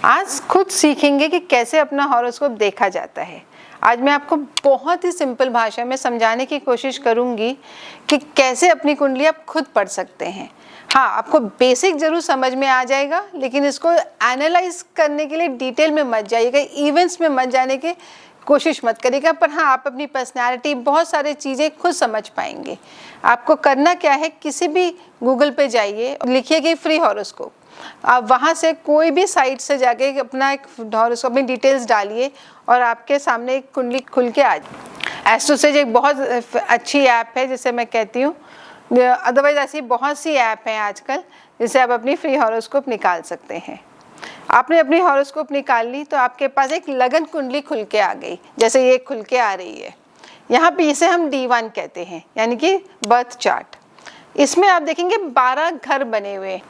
आज खुद सीखेंगे कि कैसे अपना हॉरोस्कोप देखा जाता है। आज मैं आपको बहुत ही सिंपल भाषा में समझाने की कोशिश करूंगी कि कैसे अपनी कुंडली आप खुद पढ़ सकते हैं। हाँ, आपको बेसिक जरूर समझ में आ जाएगा, लेकिन इसको एनालाइज करने के लिए डिटेल में मत जाइएगा, इवेंट्स में मत जाने की कोशिश मत करिएगा। पर हाँ, आप अपनी पर्सनैलिटी, बहुत सारी चीज़ें खुद समझ पाएंगे। आपको करना क्या है, किसी भी गूगल पे जाइए, लिखिए कि फ्री हॉरोस्कोप। आप वहाँ से कोई भी साइट से जाके अपना एक हॉरोस्कोप में डिटेल्स डालिए और आपके सामने एक कुंडली खुल के आ जाए। एस्ट्रोसेज एक बहुत अच्छी ऐप है जिसे मैं कहती हूँ। अदरवाइज ऐसी बहुत सी ऐप हैं आजकल जिससे आप अपनी फ्री हॉरोस्कोप निकाल सकते हैं। आपने अपनी हॉरोस्कोप निकाल ली तो आपके पास एक लगन कुंडली खुल के आ गई, जैसे ये खुल के आ रही है। यहाँ पे इसे हम D1 कहते हैं, यानी कि बर्थ चार्ट। इसमें आप देखेंगे 12 घर बने हुए।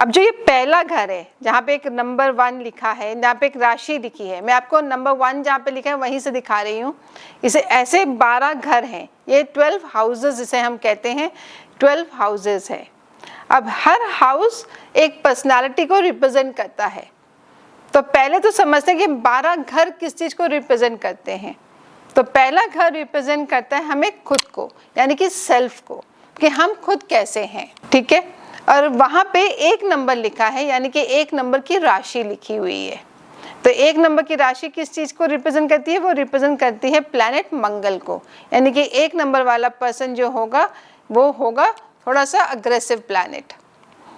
अब जो ये पहला घर है जहाँ पे एक नंबर 1 लिखा है, जहाँ पे एक राशि लिखी है, मैं आपको नंबर 1 जहाँ पे लिखा है वहीं से दिखा रही हूँ। इसे ऐसे 12 घर हैं, ये 12 हाउसेस जिसे हम कहते हैं, 12 हाउसेस है। अब हर हाउस एक पर्सनालिटी को रिप्रेजेंट करता है। तो पहले तो समझते हैं कि 12 घर किस चीज़ को रिप्रेजेंट करते हैं। तो पहला घर रिप्रेजेंट करता है हमें खुद को, यानी कि सेल्फ को, कि हम खुद कैसे हैं, ठीक है। और वहाँ पे 1 नंबर लिखा है, यानी कि 1 नंबर की राशि लिखी हुई है। तो 1 नंबर की राशि किस चीज़ को रिप्रेजेंट करती है? वो रिप्रेजेंट करती है प्लैनेट मंगल को। यानी कि 1 नंबर वाला पर्सन जो होगा वो होगा थोड़ा सा अग्रेसिव प्लैनेट,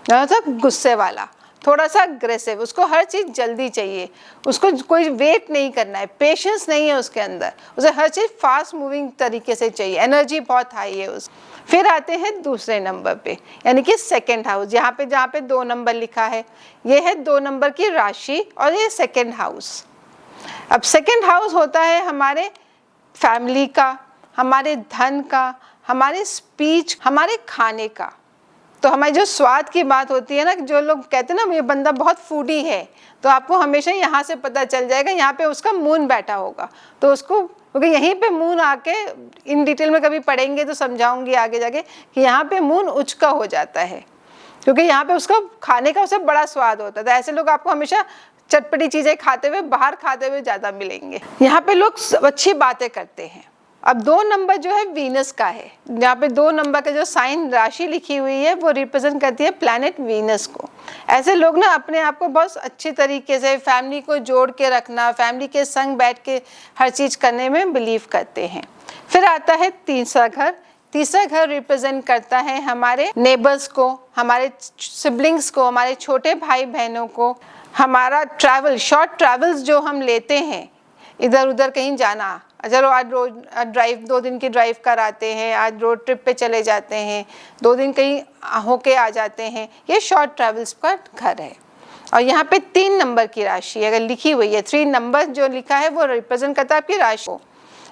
थोड़ा गुस्से वाला, थोड़ा सा अग्रेसिव। उसको हर चीज़ जल्दी चाहिए, उसको कोई वेट नहीं करना है, पेशेंस नहीं है उसके अंदर, उसे हर चीज़ फास्ट मूविंग तरीके से चाहिए, एनर्जी बहुत हाई है उस। फिर आते हैं दूसरे नंबर पे, यानी कि सेकंड हाउस, जहाँ पे 2 नंबर लिखा है, ये है 2 नंबर की राशि और ये सेकंड हाउस। अब सेकंड हाउस होता है हमारे फैमिली का, हमारे धन का, हमारे स्पीच, हमारे खाने का। तो हमारी जो स्वाद की बात होती है ना, जो लोग कहते हैं ना ये बंदा बहुत फूडी है, तो आपको हमेशा यहाँ से पता चल जाएगा, यहाँ पे उसका मून बैठा होगा। तो उसको, क्योंकि यहीं पे मून आके, इन डिटेल में कभी पढ़ेंगे तो समझाऊंगी आगे जाके कि यहाँ पे मून उच्च का हो जाता है, क्योंकि यहाँ पे उसका खाने का उसे बड़ा स्वाद होता है। तो ऐसे लोग आपको हमेशा चटपटी चीज़ें खाते हुए, बाहर खाते हुए ज़्यादा मिलेंगे। यहाँ पे लोग अच्छी बातें करते हैं। अब 2 नंबर जो है वीनस का है, जहाँ पे 2 नंबर का जो साइन राशि लिखी हुई है वो रिप्रेजेंट करती है प्लैनेट वीनस को। ऐसे लोग ना अपने आप को बहुत अच्छी तरीके से फैमिली को जोड़ के रखना, फैमिली के संग बैठ के हर चीज़ करने में बिलीव करते हैं। फिर आता है तीसरा घर। तीसरा घर रिप्रेजेंट करता है हमारे नेबर्स को, हमारे सिबलिंग्स को, हमारे छोटे भाई बहनों को। हमारा ट्रैवल, शॉर्ट ट्रैवल्स जो हम लेते हैं, इधर उधर कहीं जाना, चलो आज रोज ड्राइव, 2 दिन की ड्राइव कराते हैं, आज रोड ट्रिप पे चले जाते हैं, 2 दिन कहीं होके आ जाते हैं, ये शॉर्ट ट्रैवल्स का घर है। और यहाँ पे 3 नंबर की राशि अगर लिखी हुई है, 3 नंबर जो लिखा है वो रिप्रेजेंट करता है आपकी राशि को।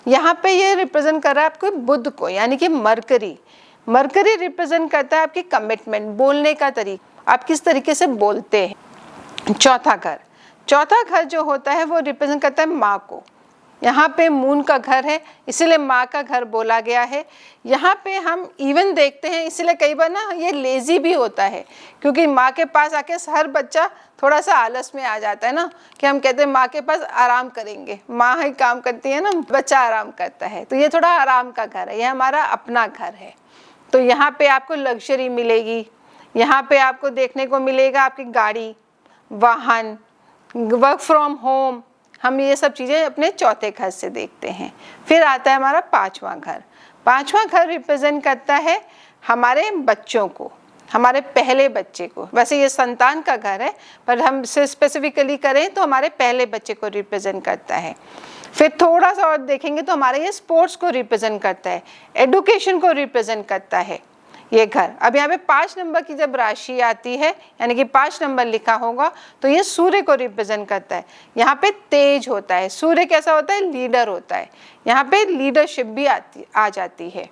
यहाँ पे ये रिप्रेजेंट कर रहा है आपको बुध को, यानी कि मरकरी। मरकरी रिप्रेजेंट करता है आपकी कमिटमेंट, बोलने का तरीका, आप किस तरीके से बोलते हैं। चौथा घर जो होता है वो रिप्रेजेंट करता है माँ को। यहाँ पे मून का घर है, इसीलिए माँ का घर बोला गया है। यहाँ पे हम इवन देखते हैं, इसीलिए कई बार ना ये लेजी भी होता है, क्योंकि माँ के पास आके हर बच्चा थोड़ा सा आलस में आ जाता है ना, कि हम कहते हैं माँ के पास आराम करेंगे, माँ ही काम करती है ना, बच्चा आराम करता है। तो ये थोड़ा आराम का घर है, ये हमारा अपना घर है। तो यहाँ पे आपको लग्जरी मिलेगी, यहाँ पे आपको देखने को मिलेगा आपकी गाड़ी, वाहन, वर्क फ्रॉम होम, हम ये सब चीज़ें अपने चौथे घर से देखते हैं। फिर आता है हमारा 5वां घर। 5वां घर रिप्रेजेंट करता है हमारे बच्चों को, हमारे पहले बच्चे को। वैसे ये संतान का घर है, पर हम इसे स्पेसिफिकली करें तो हमारे पहले बच्चे को रिप्रेजेंट करता है। फिर थोड़ा सा और देखेंगे तो हमारे ये स्पोर्ट्स को रिप्रेजेंट करता है, एडुकेशन को रिप्रेजेंट करता है ये घर। अब यहाँ पे 5 नंबर की जब राशि आती है, यानी कि 5 नंबर लिखा होगा, तो ये सूर्य को रिप्रेजेंट करता है। यहाँ पे तेज होता है, सूर्य कैसा होता है, लीडर होता है। यहाँ पे लीडरशिप भी आ जाती है।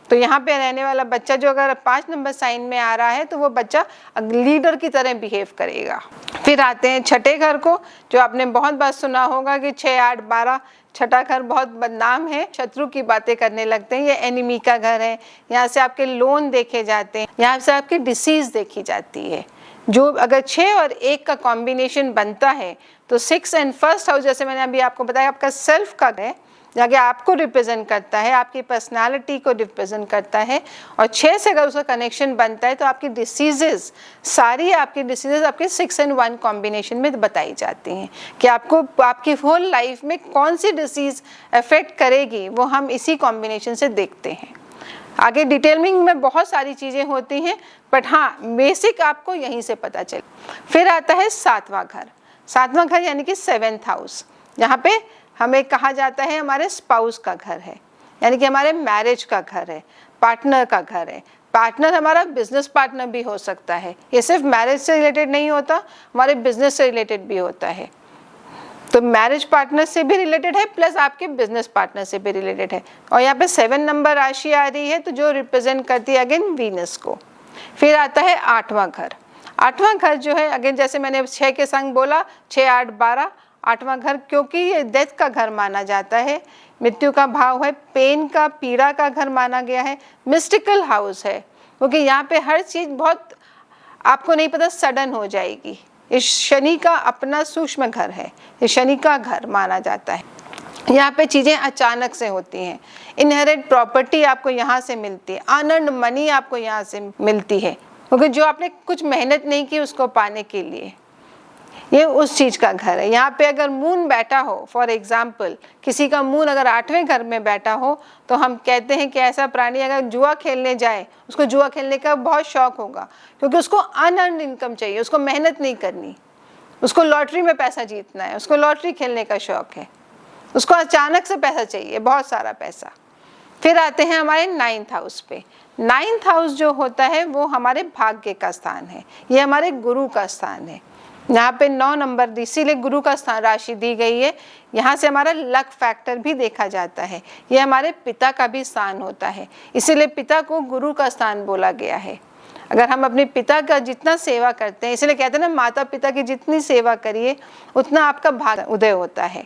तो यहाँ पे रहने वाला बच्चा जो अगर 5 नंबर साइन में आ रहा है तो वो बच्चा लीडर की तरह बिहेव करेगा। फिर आते हैं छठे घर को, जो आपने बहुत बार सुना होगा कि 6, 8, 12, छठा घर बहुत बदनाम है, शत्रु की बातें करने लगते हैं। ये एनिमी का घर है, यहाँ से आपके लोन देखे जाते हैं, यहाँ से आपकी डिसीज देखी जाती है। जो अगर 6 और 1 का कॉम्बिनेशन बनता है तो 6 एंड फर्स्ट हाउस, जैसे मैंने अभी आपको बताया, आपका सेल्फ का है, जाके आपको रिप्रेजेंट करता है, आपकी पर्सनालिटी को रिप्रेजेंट करता है। और 6 से अगर उसका कनेक्शन बनता है तो आपकी डिसीजेस, सारी आपकी डिसीजेस आपके 6 एंड 1 कॉम्बिनेशन में बताई जाती हैं कि आपको आपकी होल लाइफ में कौन सी डिसीज़ अफेक्ट करेगी, वो हम इसी कॉम्बिनेशन से देखते हैं। आगे डिटेलिंग में बहुत सारी चीज़ें होती हैं, बट हाँ बेसिक आपको यहीं से पता चले। फिर आता है 7वां घर। 7वां घर यानी कि 7th हाउस, यहाँ पे हमें कहा जाता है हमारे स्पाउस का घर है, यानी कि हमारे मैरिज का घर है, पार्टनर का घर है। पार्टनर हमारा बिजनेस पार्टनर भी हो सकता है, ये सिर्फ मैरिज से रिलेटेड नहीं होता, हमारे बिजनेस से रिलेटेड भी होता है। तो मैरिज पार्टनर से भी रिलेटेड है, प्लस आपके बिजनेस पार्टनर से भी रिलेटेड है। और यहाँ पे 7 नंबर राशि आ रही है, तो जो रिप्रेजेंट करती है अगेन वीनस को। फिर आता है 8वां घर। 8वां घर जो है अगेन जैसे मैंने 6 के संग बोला, 6, 8, 12। 8वां घर क्योंकि ये डेथ का घर माना जाता है, मृत्यु का भाव है, पेन का, पीड़ा का घर माना गया है, मिस्टिकल हाउस है, क्योंकि यहाँ पे हर चीज़ बहुत आपको नहीं पता, सडन हो जाएगी। इस शनि का अपना सूक्ष्म घर है, ये शनि का घर माना जाता है। यहाँ पे चीज़ें अचानक से होती हैं, इनहेरिट प्रॉपर्टी आपको यहाँ से मिलती है, अर्न्ड मनी आपको यहाँ से मिलती है, क्योंकि जो आपने कुछ मेहनत नहीं की उसको पाने के लिए, ये उस चीज़ का घर है। यहाँ पे अगर मून बैठा हो, फॉर एग्जाम्पल किसी का मून अगर 8वें घर में बैठा हो, तो हम कहते हैं कि ऐसा प्राणी अगर जुआ खेलने जाए, उसको जुआ खेलने का बहुत शौक होगा, क्योंकि उसको अनअर्न्ड इनकम चाहिए, उसको मेहनत नहीं करनी, उसको लॉटरी में पैसा जीतना है, उसको लॉटरी खेलने का शौक है, उसको अचानक से पैसा चाहिए, बहुत सारा पैसा। फिर आते हैं हमारे 9th हाउस पे। 9th हाउस जो होता है वो हमारे भाग्य का स्थान है, ये हमारे गुरु का स्थान है। यहाँ पे 9 नंबर इसीलिए गुरु का स्थान राशि दी गई है। यहाँ से हमारा लक फैक्टर भी देखा जाता है, ये हमारे पिता का भी स्थान होता है, इसीलिए पिता को गुरु का स्थान बोला गया है। अगर हम अपने पिता का जितना सेवा करते हैं, इसलिए कहते हैं ना, माता पिता की जितनी सेवा करिए उतना आपका भाग्य उदय होता है,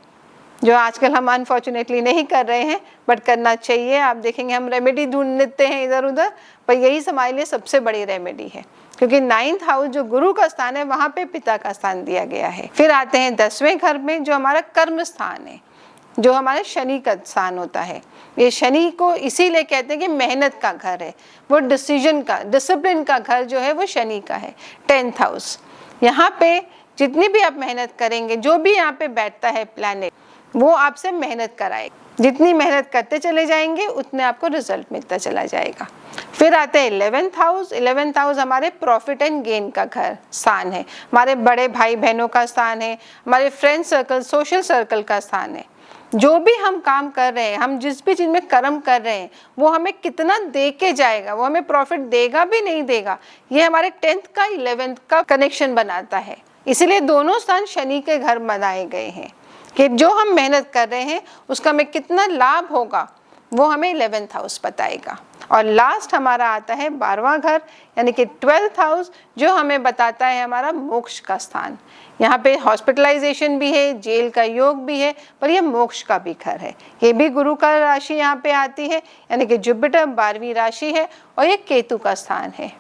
जो आजकल हम अनफॉर्चुनेटली नहीं कर रहे हैं, बट करना चाहिए। आप देखेंगे हम रेमेडी ढूंढते हैं इधर उधर, पर यही हमारे लिए सबसे बड़ी रेमेडी है, क्योंकि 9th हाउस जो गुरु का स्थान है वहाँ पे पिता का स्थान दिया गया है। फिर आते हैं 10वें घर में जो हमारा कर्म स्थान है, जो हमारे शनि का स्थान होता है। ये शनि को इसीलिए कहते हैं कि मेहनत का घर है, वो डिसीजन का, डिसिप्लिन का घर जो है वो शनि का है। 10th हाउस, यहाँ पे जितनी भी आप मेहनत करेंगे, जो भी यहाँ पे बैठता है प्लैनेट, वो आपसे मेहनत कराएगा, जितनी मेहनत करते चले जाएंगे उतने आपको रिजल्ट मिलता चला जाएगा। फिर आते हैं 11th हाउस। 11th हाउस हमारे प्रॉफिट एंड गेन का घर स्थान है, हमारे बड़े भाई बहनों का स्थान है, हमारे फ्रेंड सर्कल, सोशल सर्कल का स्थान है। जो भी हम काम कर रहे हैं, हम जिस भी चीज़ में कर्म कर रहे हैं, वो हमें कितना दे के जाएगा, वो हमें प्रॉफिट देगा भी नहीं देगा, ये हमारे 10th का 11th का कनेक्शन बनाता है। इसीलिए दोनों स्थान शनि के घर बनाए गए हैं कि जो हम मेहनत कर रहे हैं उसका हमें कितना लाभ होगा, वो हमें 11th हाउस बताएगा। और लास्ट हमारा आता है 12वां घर, यानी कि 12th हाउस, जो हमें बताता है हमारा मोक्ष का स्थान। यहाँ पे हॉस्पिटलाइजेशन भी है, जेल का योग भी है, पर ये मोक्ष का भी घर है। ये भी गुरु का राशि यहाँ पे आती है, यानी कि जुपिटर 12वीं राशि है, और ये केतु का स्थान है।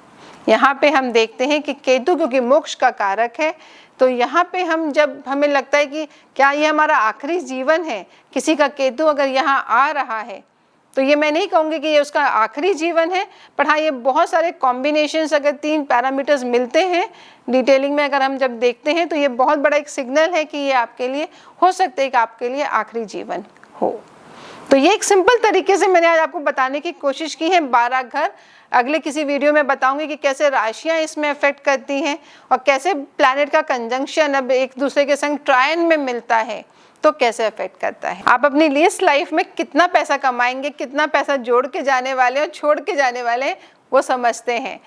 यहाँ पे हम देखते हैं कि केतु क्योंकि मोक्ष का कारक है, तो यहाँ पे हम जब हमें लगता है कि क्या ये हमारा आखिरी जीवन है, किसी का केतु अगर यहाँ आ रहा है, तो ये मैं नहीं कहूँगी कि ये उसका आखिरी जीवन है, पर हाँ ये बहुत सारे कॉम्बिनेशंस अगर 3 पैरामीटर्स मिलते हैं डिटेलिंग में अगर हम जब देखते हैं, तो ये बहुत बड़ा एक सिग्नल है कि ये आपके लिए हो सकता है कि आपके लिए आखिरी जीवन हो। तो ये एक सिंपल तरीके से मैंने आज आपको बताने की कोशिश की है 12 घर। अगले किसी वीडियो में बताऊंगी कि कैसे राशियां इसमें अफेक्ट करती हैं और कैसे प्लैनेट का कंजंक्शन अब एक दूसरे के संग ट्रायन में मिलता है तो कैसे अफेक्ट करता है। आप अपनी लिस्ट लाइफ में कितना पैसा कमाएंगे, कितना पैसा जोड़ के जाने वाले और छोड़ के जाने वाले वो समझते हैं।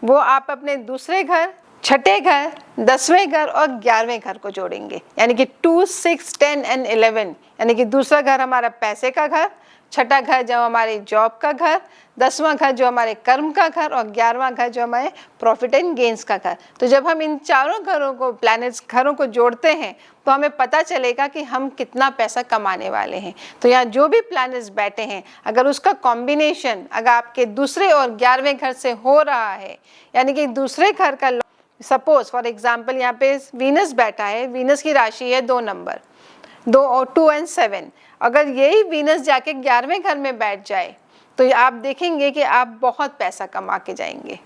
वो आप अपने दूसरे घर, छठे घर, 10वें घर और 11वें घर को जोड़ेंगे, यानी कि 2, 6, 10 एंड 11, यानी कि दूसरा घर हमारा पैसे का घर, छठा घर जो हमारे जॉब का घर, 10वां घर जो हमारे कर्म का घर और 11वां घर जो हमारे प्रॉफिट एंड गेन्स का घर। तो जब हम इन चारों घरों को, प्लैनेट्स घरों को जोड़ते हैं, तो हमें पता चलेगा कि हम कितना पैसा कमाने वाले हैं। तो यहाँ जो भी प्लैनेट्स बैठे हैं, अगर उसका कॉम्बिनेशन अगर आपके दूसरे और 11वें घर से हो रहा है, यानी कि दूसरे घर का सपोज फॉर एग्जांपल यहाँ पे वीनस बैठा है, वीनस की राशि है 2 नंबर, 2 और 2 और 7। अगर यही वीनस जाके 11वें घर में बैठ जाए तो आप देखेंगे कि आप बहुत पैसा कमा के जाएंगे।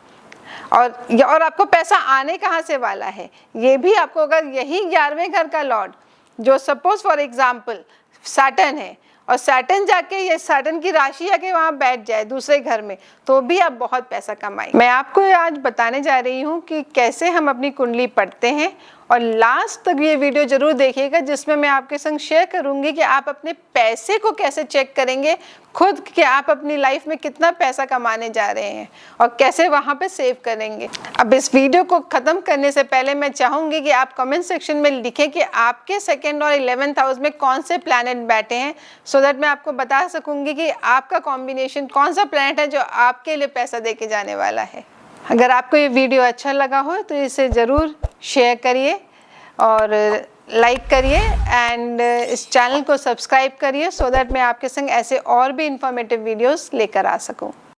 और आपको पैसा आने कहाँ से वाला है, ये भी आपको, अगर यही 11वें घर का लॉर्ड जो सपोज फॉर एग्जांपल सैटर्न है और सैटर्न जाके, ये सैटर्न की राशि आके वहाँ बैठ जाए दूसरे घर में, तो भी आप बहुत पैसा कमाएंगे। मैं आपको आज बताने जा रही हूँ कि कैसे हम अपनी कुंडली पढ़ते हैं, और लास्ट तक ये वीडियो जरूर देखिएगा जिसमें मैं आपके संग शेयर करूंगी कि आप अपने पैसे को कैसे चेक करेंगे खुद, कि आप अपनी लाइफ में कितना पैसा कमाने जा रहे हैं और कैसे वहाँ पे सेव करेंगे। अब इस वीडियो को ख़त्म करने से पहले मैं चाहूँगी कि आप कमेंट सेक्शन में लिखें कि आपके 2nd और 11th हाउस में कौन से प्लैनेट बैठे हैं, सो दैट मैं आपको बता सकूँगी कि आपका कॉम्बिनेशन कौन सा प्लैनेट है जो आपके लिए पैसा दे के जाने वाला है। अगर आपको ये वीडियो अच्छा लगा हो तो इसे ज़रूर शेयर करिए और लाइक करिए, एंड इस चैनल को सब्सक्राइब करिए, सो दैट मैं आपके संग ऐसे और भी इंफॉर्मेटिव वीडियोस लेकर आ सकूं।